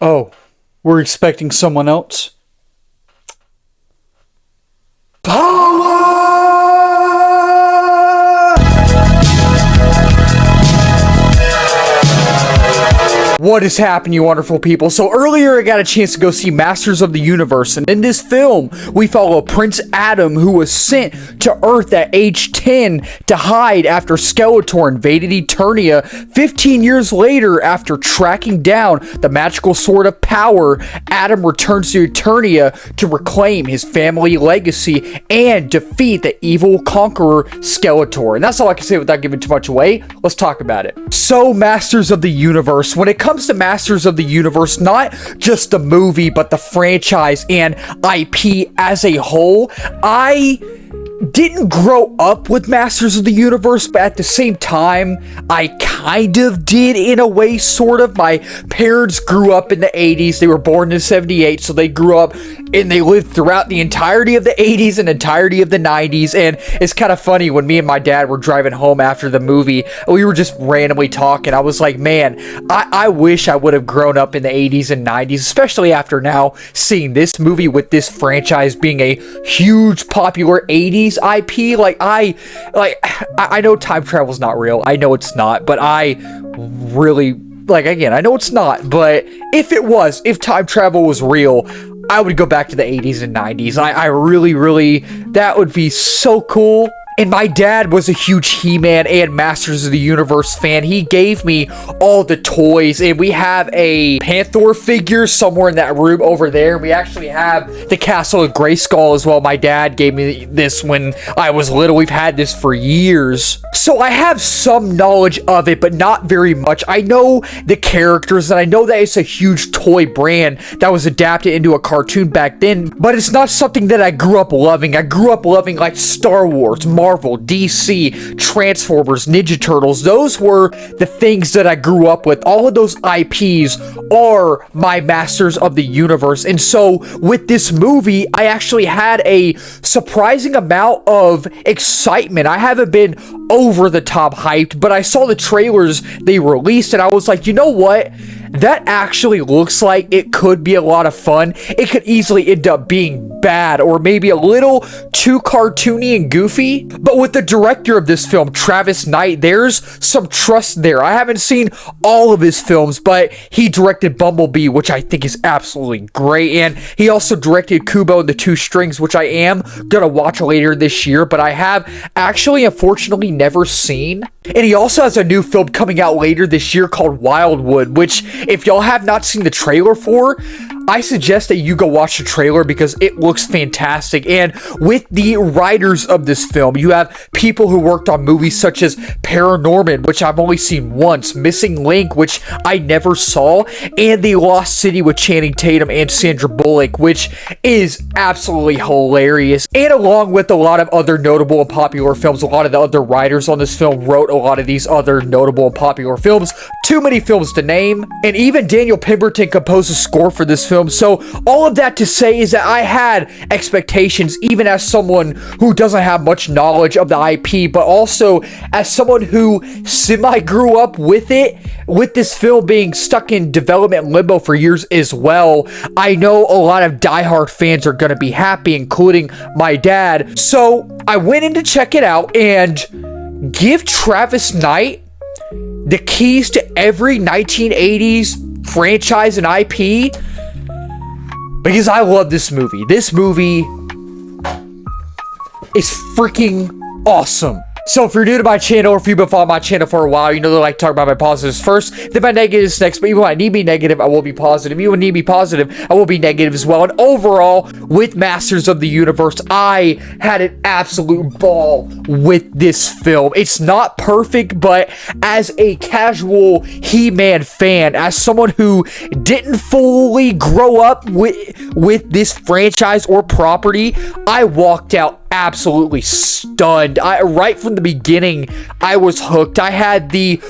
Oh, we're expecting someone else? What is happening, you wonderful people? So earlier I got a chance to go see Masters of the Universe, and in this film we follow Prince Adam, who was sent to Earth at age 10 to hide after Skeletor invaded Eternia. 15 years later, after tracking down the magical sword of power, Adam returns to Eternia to reclaim his family legacy and defeat the evil conqueror Skeletor. And that's all I can say without giving too much away. Let's talk about it. So, Masters of the Universe. When it comes to Masters of the Universe, not just the movie, but the franchise and IP as a whole, I didn't grow up with Masters of the Universe, but at the same time, I kind of did in a way, sort of. My parents grew up in the 80s. They were born in 78, so they grew up and they lived throughout the entirety of the 80s and entirety of the 90s. And it's kind of funny, when me and my dad were driving home after the movie, we were just randomly talking. I was like, man, I wish I would have grown up in the 80s and 90s, especially after now seeing this movie with this franchise being a huge popular 80s IP. I know time travel is not real. I know it's not, but I really, again, I know it's not, but if time travel was real, I would go back to the 80s and 90s. I really, that would be so cool. And my dad was a huge He-Man and Masters of the Universe fan. He gave me all the toys, and we have a Panther figure somewhere in that room over there. We actually have the Castle of Grayskull as well. My dad gave me this when I was little. We've had this for years. So I have some knowledge of it, but not very much. I know the characters, and I know that it's a huge toy brand that was adapted into a cartoon back then, but it's not something that I grew up loving. I grew up loving like Star Wars, Marvel, DC, Transformers, Ninja Turtles. Those were the things that I grew up with. All of those IPs are my Masters of the Universe. And so with this movie, I actually had a surprising amount of excitement. I haven't been over the top hyped, but I saw the trailers they released and I was like, you know what? That actually looks like it could be a lot of fun. It could easily end up being bad or maybe a little too cartoony and goofy. But with the director of this film, Travis Knight, there's some trust there. I haven't seen all of his films, but he directed Bumblebee, which I think is absolutely great. And he also directed Kubo and the Two Strings, which I am gonna watch later this year, but I have actually, unfortunately, never seen. And he also has a new film coming out later this year called Wildwood, which, if y'all have not seen the trailer for, I suggest that you go watch the trailer because it looks fantastic. And with the writers of this film, you have people who worked on movies such as Paranorman, which I've only seen once, Missing Link, which I never saw, and The Lost City with Channing Tatum and Sandra Bullock, which is absolutely hilarious. And along with a lot of other notable and popular films, a lot of the other writers on this film wrote a lot of these other notable and popular films. Too many films to name. And even Daniel Pemberton composed a score for this film. So all of that to say is that I had expectations, even as someone who doesn't have much knowledge of the IP, but also as someone who semi grew up with it, with this film being stuck in development limbo for years as well. I know a lot of diehard fans are going to be happy, including my dad. So I went in to check it out, and give Travis Knight the keys to every 1980s franchise and IP, because I love this movie. This movie is freaking awesome. So if you're new to my channel, or if you've been following my channel for a while, you know that I like to talk about my positives first, then my negatives next. But even when I need to be negative, I will be positive. Even when I need to be positive, I will be negative as well. And overall, with Masters of the Universe, I had an absolute ball with this film. It's not perfect, but as a casual He-Man fan, as someone who didn't fully grow up with this franchise or property, I walked out absolutely stunned. Right from the beginning, I was hooked. I had the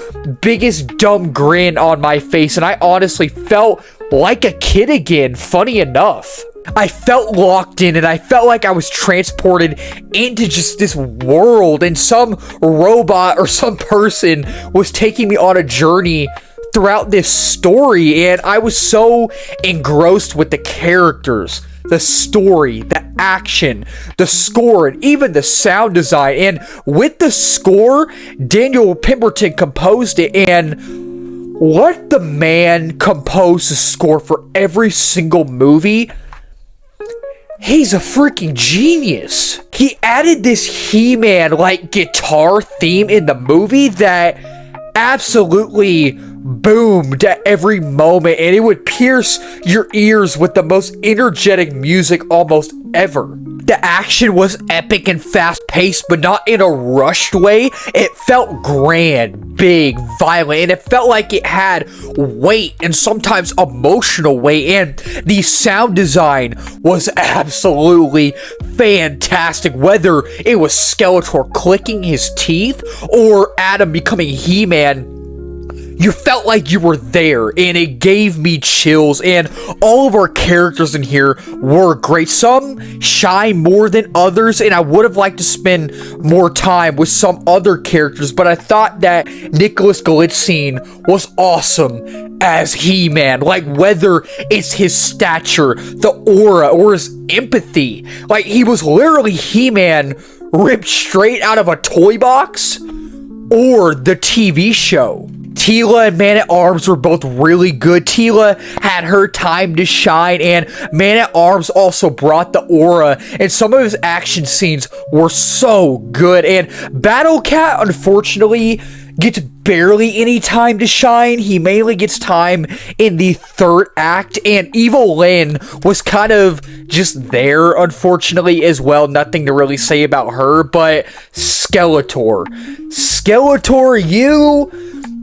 biggest dumb grin on my face, and I honestly felt like a kid again, funny enough. I felt locked in, and I felt like I was transported into just this world, and some robot or some person was taking me on a journey throughout this story, and I was so engrossed with the characters, the story, the action, the score, and even the sound design. And with the score, Daniel Pemberton composed it, and let the man compose the score for every single movie. He's a freaking genius. He added this He-Man like guitar theme in the movie that absolutely boomed at every moment, and it would pierce your ears with the most energetic music almost ever. The action was epic and fast-paced, but not in a rushed way. It felt grand, big, violent, and it felt like it had weight and sometimes emotional weight. And the sound design was absolutely fantastic. Whether it was Skeletor clicking his teeth or Adam becoming He-Man, you felt like you were there, and it gave me chills. And all of our characters in here were great. Some shine more than others, and I would have liked to spend more time with some other characters, but I thought that Nicholas Galitzine was awesome as He-Man. Like, whether it's his stature, the aura, or his empathy. Like, he was literally He-Man ripped straight out of a toy box or the TV show. Teela and Man-at-Arms were both really good. Teela had her time to shine, and Man-at-Arms also brought the aura, and some of his action scenes were so good. And Battle Cat, unfortunately, gets barely any time to shine. He mainly gets time in the third act, and Evil Lyn was kind of just there, unfortunately, as well. Nothing to really say about her, but Skeletor,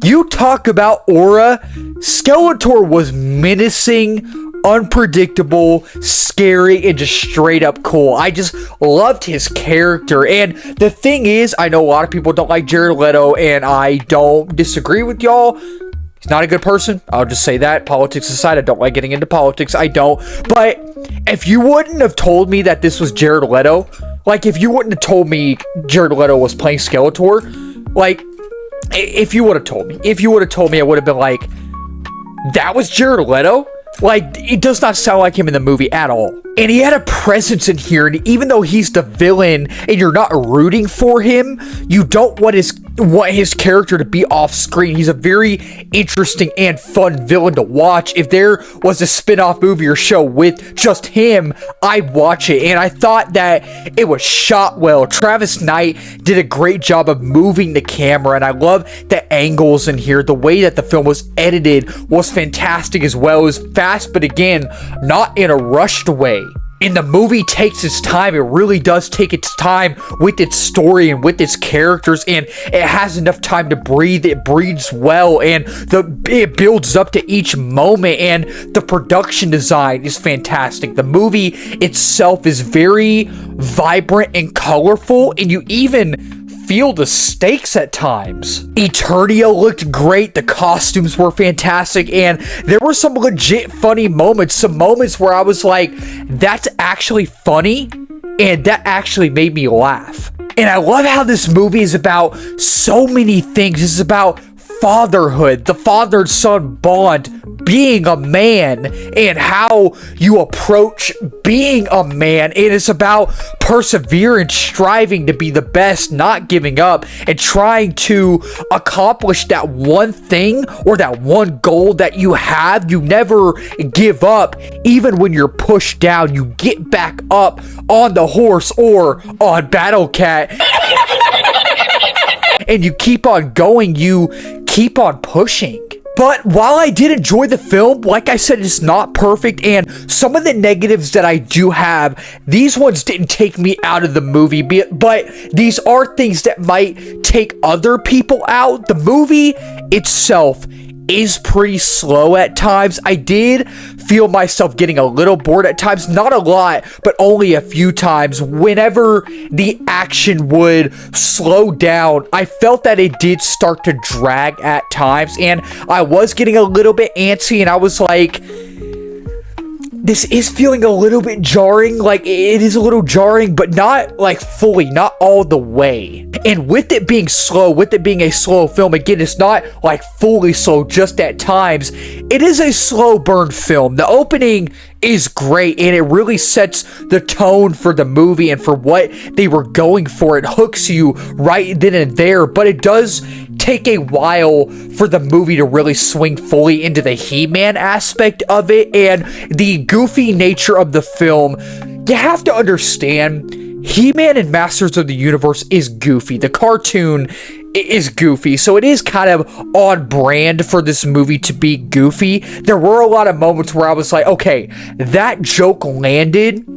you talk about aura. Skeletor was menacing, unpredictable, scary, and just straight up cool. I just loved his character. And the thing is, I know a lot of people don't like Jared Leto, and I don't disagree with y'all. He's not a good person. I'll just say that. Politics aside, I don't like getting into politics. I don't. But if you wouldn't have told me that this was Jared Leto, like if you wouldn't have told me Jared Leto was playing Skeletor, like, if you would have told me, I would have been like, that was Jared Leto? Like, it does not sound like him in the movie at all. And he had a presence in here, and even though he's the villain and you're not rooting for him, you don't want his character to be off screen. He's a very interesting and fun villain to watch. If there was a spin-off movie or show with just him, I'd watch it. And I thought that it was shot well. Travis Knight did a great job of moving the camera, and I love the angles in here. The way that the film was edited was fantastic as well. It was fast, but again, not in a rushed way. And the movie takes its time. It really does take its time with its story and with its characters, and it has enough time to breathe. It breathes well, and it builds up to each moment, and the production design is fantastic. The movie itself is very vibrant and colorful, and you even feel the stakes at times. Eternia looked great. The costumes were fantastic, and there were some legit funny moments. Some moments where I was like, that's actually funny, and that actually made me laugh. And I love how this movie is about so many things. It's about fatherhood, the father-son bond, being a man, and how you approach being a man. And it's about perseverance, striving to be the best, not giving up, and trying to accomplish that one thing or that one goal that you have. You never give up. Even when you're pushed down, you get back up on the horse or on Battle Cat. And you keep on going, you keep on pushing. But while I did enjoy the film, like I said, it's not perfect, and some of the negatives that I do have, these ones didn't take me out of the movie, but these are things that might take other people out. The movie itself is pretty slow at times. I did feel myself getting a little bored at times, not a lot, but only a few times. Whenever the action would slow down, I felt that it did start to drag at times, and I was getting a little bit antsy, and I was like, this is feeling a little bit jarring. Like, it is a little jarring, but not like fully, not all the way. And with it being slow, with it being a slow film, again, it's not like fully slow just at times. It is a slow burn film. The opening is great, and it really sets the tone for the movie and for what they were going for. It hooks you right then and there, but it does take a while for the movie to really swing fully into the He-Man aspect of it, and the goofy nature of the film. You have to understand, He-Man and Masters of the Universe is goofy. The cartoon is goofy, so it is kind of on brand for this movie to be goofy. There were a lot of moments where I was like, okay, that joke landed,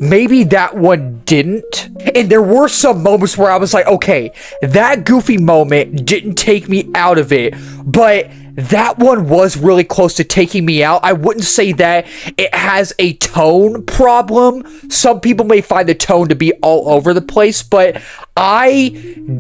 maybe that one didn't. And there were some moments where I was like, okay, that goofy moment didn't take me out of it, but that one was really close to taking me out. I wouldn't say that it has a tone problem. Some people may find the tone to be all over the place, but I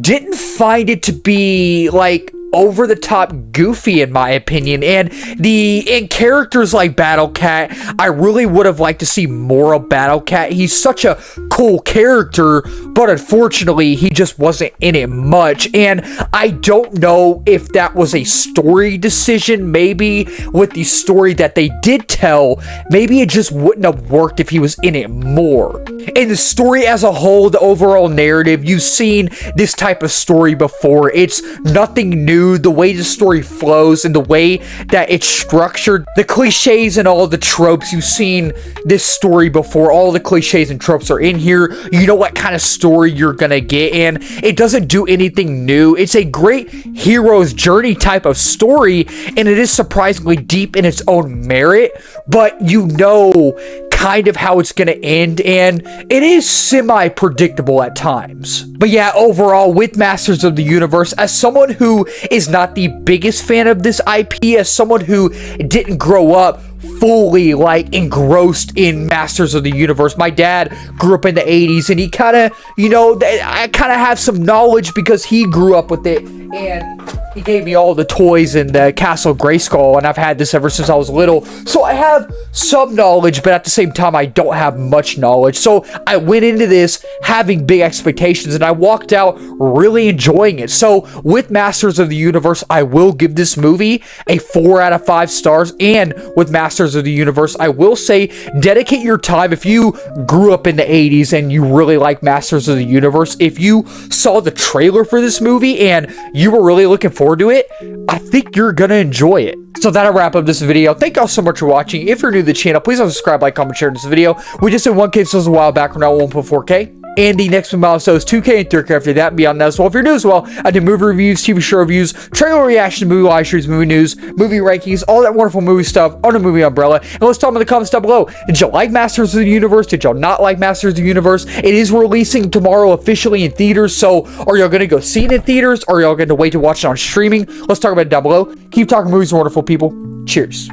didn't find it to be like over the top goofy, in my opinion. And in characters like Battle Cat, I really would have liked to see more of Battle Cat. He's such a cool character, but unfortunately he just wasn't in it much. And I don't know if that was a story decision. Maybe with the story that they did tell, maybe it just wouldn't have worked if he was in it more. And the story as a whole, the overall narrative, you've seen this type of story before. It's nothing new. The way the story flows and the way that it's structured, the cliches and all the tropes, you've seen this story before. All the cliches and tropes are in here. You know what kind of story you're gonna get, and it doesn't do anything new. It's a great hero's journey type of story, and it is surprisingly deep in its own merit, but you know kind of how it's gonna end, and it is semi-predictable at times. But yeah, overall, with Masters of the Universe, as someone who is not the biggest fan of this IP, as someone who didn't grow up fully like engrossed in Masters of the Universe. My dad grew up in the 80s, and he kind of, you know, I kind of have some knowledge because he grew up with it, and he gave me all the toys in the Castle Grayskull, and I've had this ever since I was little. So I have some knowledge, but at the same time, I don't have much knowledge. So I went into this having big expectations, and I walked out really enjoying it. So with Masters of the Universe, I will give this movie a 4 out of 5 stars. And with Masters of the Universe, I will say, dedicate your time. If you grew up in the 80s and you really like Masters of the Universe, if you saw the trailer for this movie and you were really looking forward to it, I think you're gonna enjoy it. So that'll wrap up this video. Thank y'all so much for watching. If you're new to the channel, please subscribe, like, comment, share this video. We just did 1K subs a while back. We're now 1.4K. And the next milestone is 2K and 3K after that and beyond that as well. If you're new as well, I do movie reviews, TV show reviews, trailer reactions, movie live streams, movie news, movie rankings, all that wonderful movie stuff on the movie umbrella. And let's talk in the comments down below. Did y'all like Masters of the Universe? Did y'all not like Masters of the Universe? It is releasing tomorrow officially in theaters, so are y'all gonna go see it in theaters, or are y'all gonna wait to watch it on streaming? Let's talk about it down below. Keep talking movies, wonderful people. Cheers.